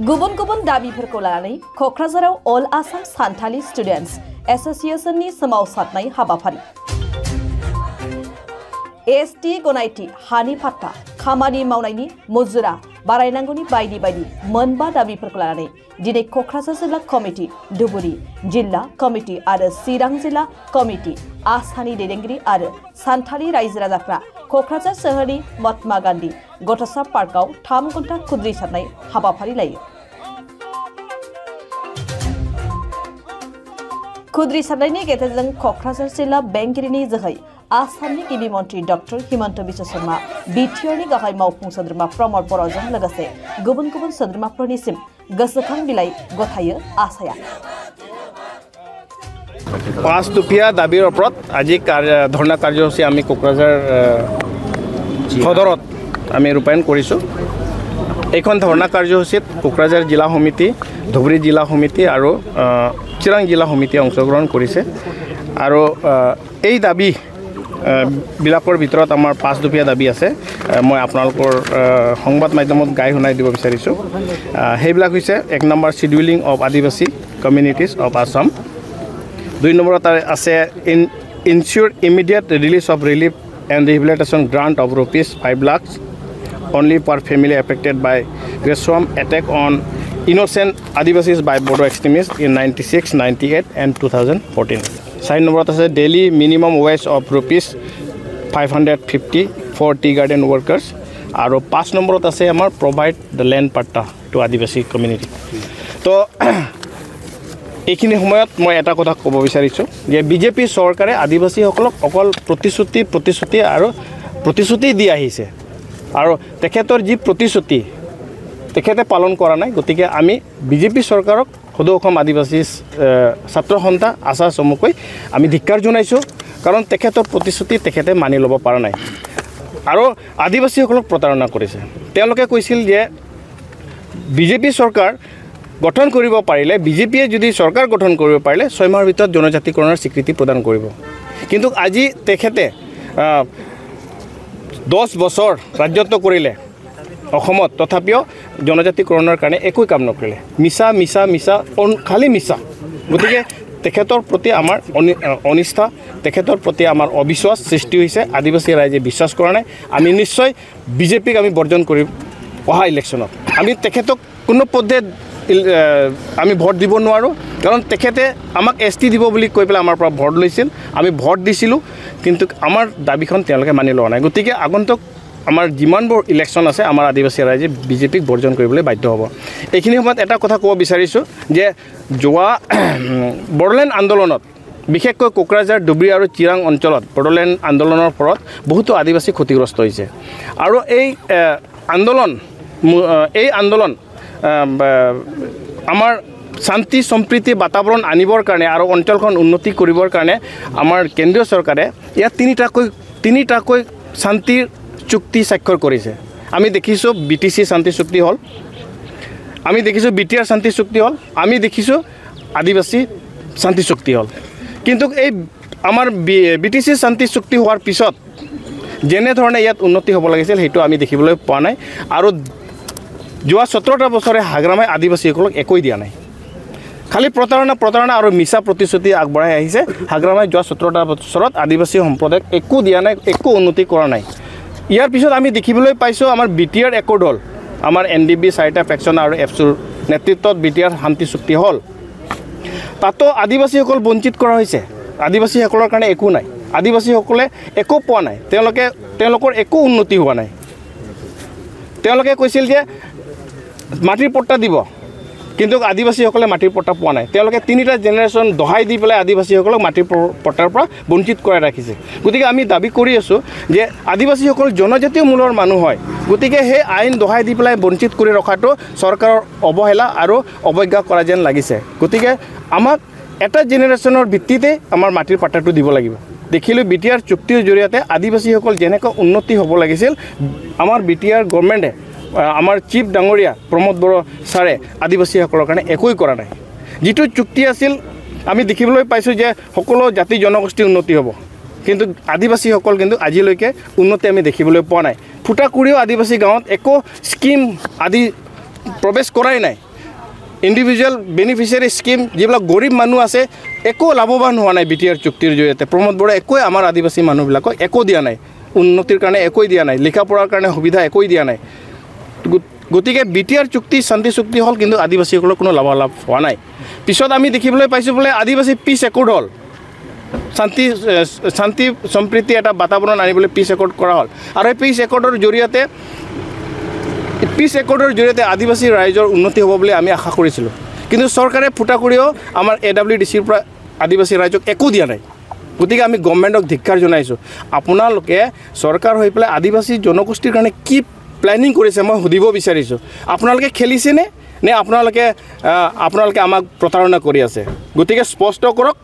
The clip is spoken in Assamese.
गुबुन गुबुन दाबिफोरखौ लानानै क'क्राझाराव अल आसाम सान्थालि स्टुडेन्टस एस'सिएशननि सोमावसारनाय हाबाफारि एसटि गनायथि हानि पाट्टा खामानि मावनायनि मुजुरा बारायनांगौनि बायदि बायदि मोनबा दाबिफोरखौ लानानै दिनै क'क्राझार जिल्ला कमिटि धुबुरी जिल्ला कमिटि आरो चिरां जिल्ला कमिटि आसानि दैदेनगिरि आरो सान्थालि रायजो राजाफ्रा क'क्राझार सोहोरनि महात्मा गान्धी गथ'सा पार्कआव 3 घन्टा खुद्रिसारनाय हाबाफारि लायो। खुद्रिसारनायनि गेजेरजों क'क्राझार जिल्ला बेंगिरिनि जोहै आसामनि गिबि मन्त्रि डक्टर हिमन्त बिश्व शर्मा बिटिआरनि गाहाय मावफुं सोद्रोमा प्रमद बर'जों लोगोसे गुबुन गुबुन सोद्रोमाफोरनिसिम गोसोखां बिलाइ गथायो आसाया। 5 টুপিয়া দাবীৰ ওপৰত আজি ধৰ্ণা কাৰ্যসূচী আমি কোকৰাঝাৰ সদৰত আমি ৰূপায়ণ কৰিছোঁ। এইখন ধৰ্ণা কাৰ্যসূচীত কোকৰাঝাৰ জিলা সমিতি, ধুবুৰী জিলা সমিতি আৰু চিৰাং জিলা সমিতিয়ে অংশগ্ৰহণ কৰিছে। আৰু এই দাবী বিলাকৰ ভিতৰত আমাৰ 5 টুপিয়া দাবী আছে। মই আপোনালোকৰ সংবাদ মাধ্যমত গাই শুনাই দিব বিচাৰিছোঁ। সেইবিলাক হৈছে 1 নম্বৰ scheduling of Adivasi communities of Assam. 2 নম্বৰত আছে ensure immediate release of relief and rehabilitation grant of ₹5 lakhs only per family affected by gruesome attack on innocent Adivasis by Bodo extremists in 96, 98 and 2014. 4 নম্বৰত আছে daily minimum wage of ₹550 for tea garden workers. আৰু 5 নম্বৰত আছে আমাৰ provide the land patta to Adivasi community. তো এইখিনি সময়ত মই এটা কথা ক'ব বিচাৰিছোঁ যে বিজেপি চৰকাৰে আদিবাসীসকলক অকল প্ৰতিশ্ৰুতি আৰু প্ৰতিশ্ৰুতি দি আহিছে আৰু তেখেতৰ যি প্ৰতিশ্ৰুতি তেখেতে পালন কৰা নাই। গতিকে আমি বিজেপি চৰকাৰক সদৌ অসম আদিবাসী ছাত্ৰ সন্থা আশা চমুকৈ আমি ধিক্কাৰ জনাইছোঁ, কাৰণ তেখেতৰ প্ৰতিশ্ৰুতি তেখেতে মানি ল'ব পৰা নাই আৰু আদিবাসীসকলক প্ৰতাৰণা কৰিছে। তেওঁলোকে কৈছিল যে বিজেপি চৰকাৰ গঠন কৰিব পাৰিলে, বিজেপিয়ে যদি চৰকাৰ গঠন কৰিব পাৰিলে 6 মাহৰ ভিতৰত জনজাতিকৰণৰ স্বীকৃতি প্ৰদান কৰিব। কিন্তু আজি তেখেতে 10 বছৰ ৰাজত্ব কৰিলে অসমত, তথাপিও জনজাতিকৰণৰ কাৰণে একো কাম নকৰিলে। মিছা মিছা মিছা খালি মিছা। গতিকে তেখেতৰ প্ৰতি আমাৰ অনিষ্ঠা, তেখেতৰ প্ৰতি আমাৰ অবিশ্বাস সৃষ্টি হৈছে। আদিবাসী ৰাইজে বিশ্বাস কৰা নাই। আমি নিশ্চয় বিজেপিক আমি বৰ্জন কৰিম অহা ইলেকশ্যনত। আমি তেখেতক কোনো পদ্ধতি আমি ভোট দিব নোৱাৰোঁ, কাৰণ তেখেতে আমাক এছটি দিব বুলি কৈ পেলাই আমাৰ পৰা ভোট লৈছিল। আমি ভোট দিছিলোঁ, কিন্তু আমাৰ দাবীখন তেওঁলোকে মানি লোৱা নাই। গতিকে আগন্তুক আমাৰ যিমানবোৰ ইলেকশ্যন আছে, আমাৰ আদিবাসী ৰাইজে বিজেপিক বৰ্জন কৰিবলৈ বাধ্য হ'ব। এইখিনি সময়ত এটা কথা ক'ব বিচাৰিছোঁ যে যোৱা বড়োলেণ্ড আন্দোলনত, বিশেষকৈ কোকৰাঝাৰ, ধুবুৰী আৰু চিৰাং অঞ্চলত বড়োলেণ্ড আন্দোলনৰ ফলত বহুতো আদিবাসী ক্ষতিগ্ৰস্ত হৈছে। আৰু এই আন্দোলন আমাৰ শান্তি সম্প্ৰীতি বাতাবৰণ আনিবৰ কাৰণে আৰু অঞ্চলখন উন্নতি কৰিবৰ কাৰণে আমাৰ কেন্দ্ৰীয় চৰকাৰে ইয়াত তিনিটাকৈ শান্তিৰ চুক্তি স্বাক্ষৰ কৰিছে। আমি দেখিছোঁ BTC শান্তি চুক্তি হ'ল, আমি দেখিছোঁ BTR শান্তি চুক্তি হ'ল, আমি দেখিছোঁ আদিবাসী শান্তি চুক্তি হ'ল। কিন্তু এই আমাৰ BTC শান্তি চুক্তি হোৱাৰ পিছত যেনেধৰণে ইয়াত উন্নতি হ'ব লাগিছিল সেইটো আমি দেখিবলৈ পোৱা নাই। আৰু যোৱা 17টা বছৰে হাগ্ৰামাই আদিবাসীসকলক একোৱেই দিয়া নাই। খালি প্ৰতাৰণা আৰু মিছা প্ৰতিশ্ৰুতি আগবঢ়াই আহিছে। হাগ্ৰামাই যোৱা 17টা বছৰত আদিবাসী সম্প্ৰদায়ক একো দিয়া নাই, একো উন্নতি কৰা নাই। ইয়াৰ পিছত আমি দেখিবলৈ পাইছোঁ আমাৰ BTR একৰ্ড হ'ল, আমাৰ NDB 4টা ফেকশ্যন আৰু এফচুৰ নেতৃত্বত BTR শান্তি চুক্তি হ'ল। তাতো আদিবাসীসকল বঞ্চিত কৰা হৈছে। আদিবাসীসকলৰ কাৰণে একো নাই, আদিবাসীসকলে একো পোৱা নাই, তেওঁলোকৰ একো উন্নতি হোৱা নাই। তেওঁলোকে কৈছিল যে মাটিৰ পট্টা দিব, কিন্তু আদিবাসীসকলে মাটিৰ পট্টা পোৱা নাই। তেওঁলোকে 3টা জেনেৰেশ্যন দহাই দি পেলাই আদিবাসীসকলক মাটিৰ পট্টাৰ পৰা বঞ্চিত কৰাই ৰাখিছে। গতিকে আমি দাবী কৰি আছোঁ যে আদিবাসীসকল জনজাতীয় মূলৰ মানুহ হয়। গতিকে সেই আইন দহাই দি পেলাই বঞ্চিত কৰি ৰখাটো চৰকাৰৰ অৱহেলা আৰু অৱজ্ঞা কৰা যেন লাগিছে। গতিকে আমাক এটা জেনেৰেশ্যনৰ ভিত্তিতে আমাৰ মাটিৰ পট্টাটো দিব লাগিব। দেখিলোঁ BTR চুক্তিৰ জৰিয়তে আদিবাসীসকল যেনেকৈ উন্নতি হ'ব লাগিছিল, আমাৰ BTR গভৰ্ণমেণ্টে, আমাৰ চিফ ডাঙৰীয়া প্ৰমোদ বড়ো ছাৰে আদিবাসীসকলৰ কাৰণে একোৱেই কৰা নাই। যিটো চুক্তি আছিল আমি দেখিবলৈ পাইছোঁ যে সকলো জাতি জনগোষ্ঠী উন্নতি হ'ব, কিন্তু আদিবাসীসকল কিন্তু আজিলৈকে উন্নতি আমি দেখিবলৈ পোৱা নাই ফুটাকুৰিও আদিবাসী গাঁৱত একো স্কিম আদি প্ৰৱেশ কৰাই নাই ইণ্ডিভিজুৱেল বেনিফিচিয়াৰী স্কিম যিবিলাক গৰীব মানুহ আছে একো লাভৱান হোৱা নাই BTR চুক্তিৰ জৰিয়তে প্ৰমোদ বৰাই একোৱে আমাৰ আদিবাসী মানুহবিলাকক একো দিয়া নাই উন্নতিৰ কাৰণে একোৱে দিয়া নাই লিখা পঢ়াৰ কাৰণে সুবিধা একোৱে দিয়া নাই গতিকে BTR চুক্তি শান্তি চুক্তি হ'ল কিন্তু আদিবাসীসকলৰ কোনো লাভালাভ হোৱা নাই পিছত আমি দেখিবলৈ পাইছোঁ বোলে আদিবাসী পিছ একৰ্ড হ'ল শান্তি সম্প্ৰীতি এটা বাতাবৰণ আনিবলৈ পিছ একৰ্ড কৰা হ'ল আৰু এই পিছ একৰ্ডৰ জৰিয়তে আদিবাসী ৰাইজৰ উন্নতি হ'ব বুলি আমি আশা কৰিছিলোঁ কিন্তু চৰকাৰে ফুটাকুৰিও আমাৰ AWDCৰ পৰা আদিবাসী ৰাইজক একো দিয়া নাই গতিকে আমি গভৰ্ণমেণ্টক ধিক্কাৰ জনাইছোঁ আপোনালোকে চৰকাৰ হৈ পেলাই আদিবাসী জনগোষ্ঠীৰ কাৰণে কি প্লেনিং কৰিছে মই সুধিব বিচাৰিছোঁ আপোনালোকে খেলিছেনে নে আপোনালোকে আমাক প্ৰতাৰণা কৰি আছে গতিকে স্পষ্ট কৰক